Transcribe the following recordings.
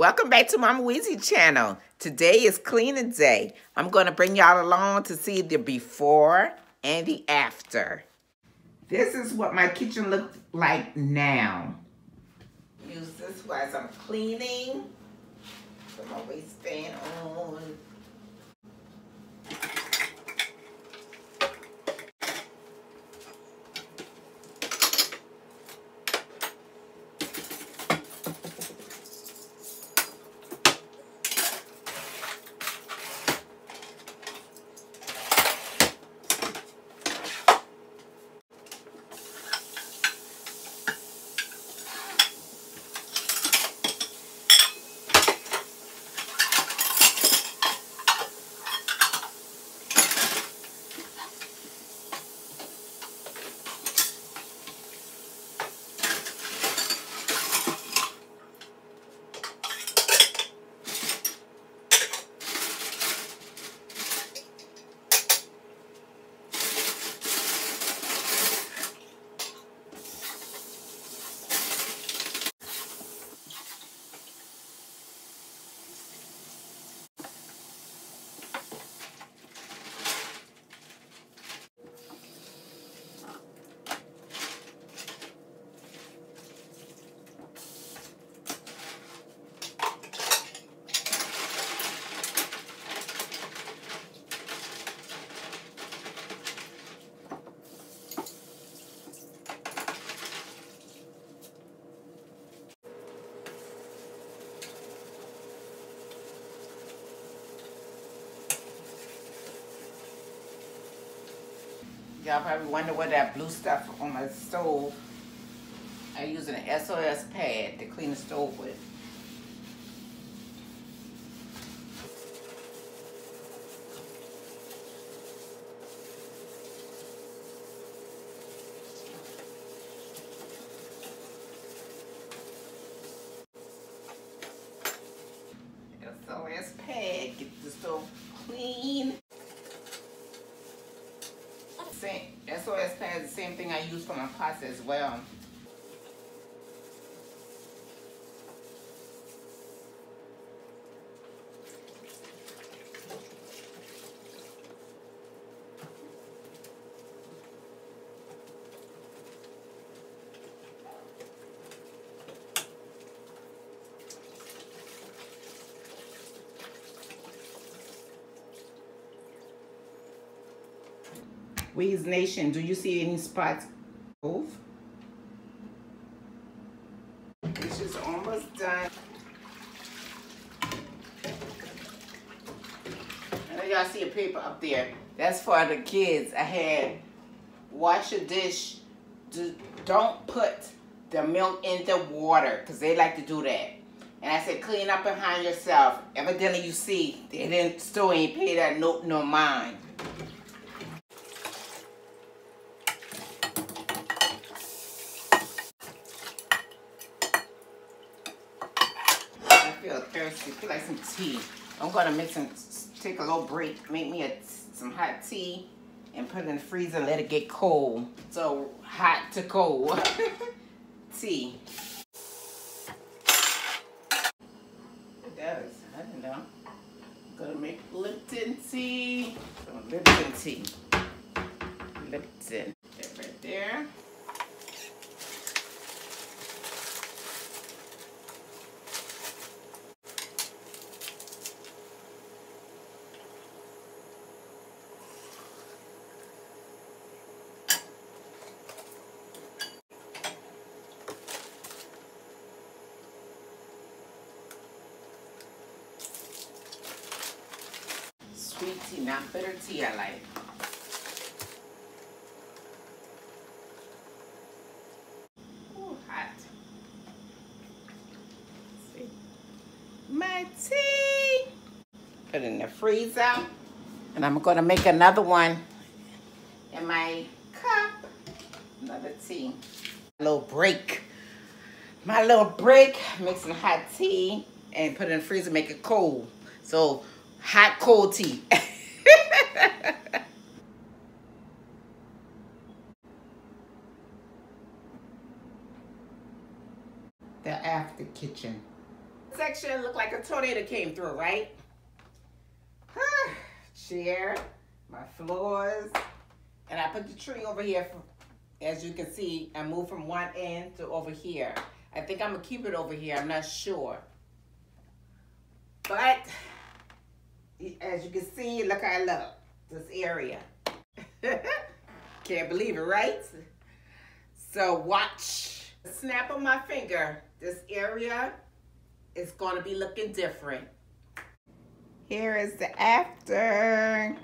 Welcome back to Mama Weesie channel. Today is cleaning day. I'm going to bring y'all along to see the before and the after. This is what my kitchen looks like now. Use this as I'm cleaning. Put my waistband on. Y'all probably wonder what that blue stuff on my stove. I use an SOS pad to clean the stove with. SOS pad, get the stove clean. SOS pad is the same thing I use for my pots as well. Wee's Nation, do you see any spots? Move. This is almost done. I know y'all see a paper up there. That's for the kids. I had wash your dish. Don't put the milk in the water because they like to do that. And I said clean up behind yourself. Evidently you see they didn't still ain't pay that note no mind. I feel thirsty. I feel like some tea. I'm gonna take a little break, make me some hot tea, and put it in the freezer and let it get cold. So hot to cold tea. It does. I don't know. I'm gonna make Lipton tea. Lipton tea. Lipton. That right there. Sweet tea, not bitter tea I like. Ooh, hot. Let's see. My tea. Put it in the freezer. And I'm gonna make another one in my cup. Another tea. A little break. My little break, make some hot tea and put it in the freezer, make it cold. So hot, cold tea. The after kitchen. Section looked like a tornado came through, right? Chair, my floors, and I put the tree over here. As you can see, I moved from one end to over here. I think I'm gonna keep it over here. I'm not sure. But as you can see, look how I look. This area. Can't believe it, right? So watch. Snap of my finger. This area is gonna be looking different. Here is the after.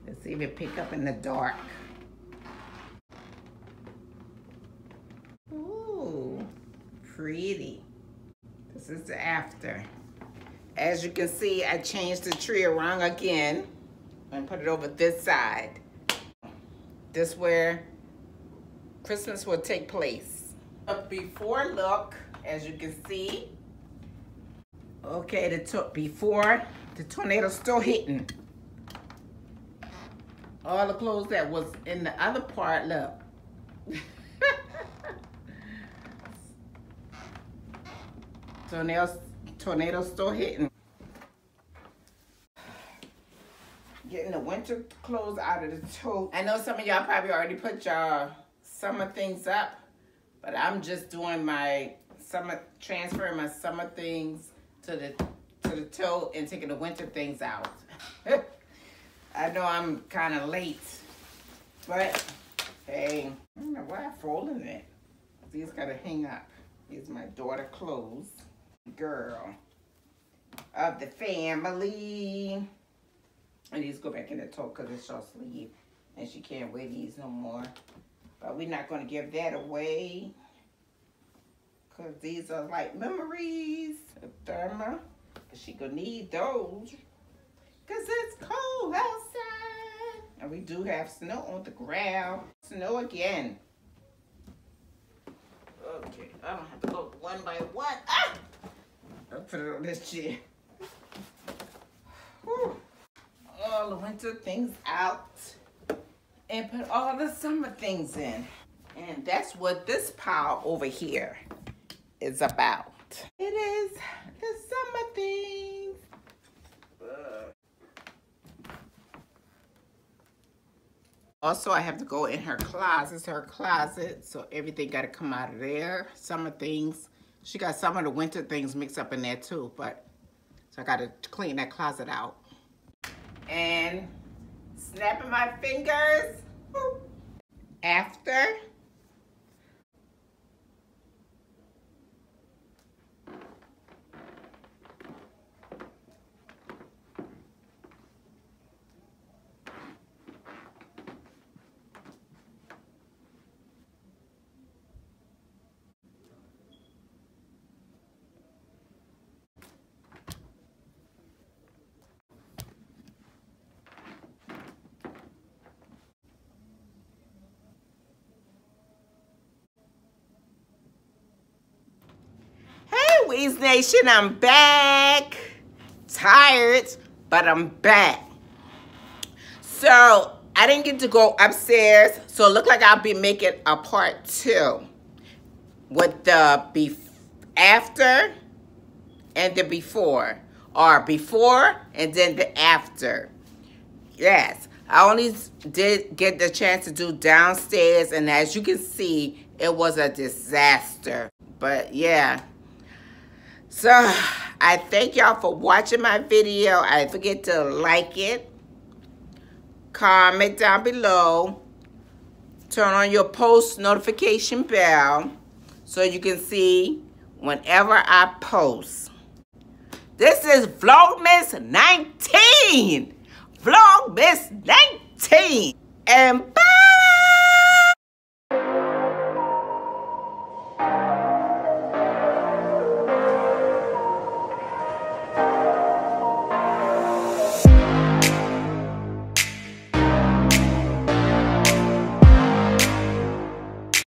Let's see if it pick up in the dark. Ooh, pretty. This is the after. As you can see, I changed the tree around again and put it over this side. This where Christmas will take place. A before look, as you can see. Okay, before the tornado still hitting. All the clothes that was in the other part, look. Tornado still hitting. Getting the winter clothes out of the tote. I know some of y'all probably already put y'all summer things up, but I'm just doing my transferring my summer things to the tote and taking the winter things out. I know I'm kind of late, but hey, I don't know why I'm folding it. These gotta hang up. Here's my daughter clothes. Girl of the family. And these go back in the tote because it's short sleeve and she can't wear these no more. But we're not gonna give that away because these are like memories of Therma. She gonna need those. Cause it's cold outside. And we do have snow on the ground. Snow again. Okay, I don't have to go one by one. Ah! I'll put it on this chair. Whew. All the winter things out. And put all the summer things in. And that's what this pile over here is about. It is the summer things. Also, I have to go in her closet. It's her closet, so everything got to come out of there. Summer things. She got some of the winter things mixed up in there too, but so I got to clean that closet out. And snapping my fingers. After. Weezie Nation, I'm back. Tired, but I'm back. So, I didn't get to go upstairs, so it looked like I'll be making a part 2 with the after and the before, or before and then the after. Yes, I only did get the chance to do downstairs, and as you can see, it was a disaster. But yeah. So, I thank y'all for watching my video. I forget to like it, comment down below, turn on your post notification bell so you can see whenever I post. This is Vlogmas 19. Vlogmas 19. And bye.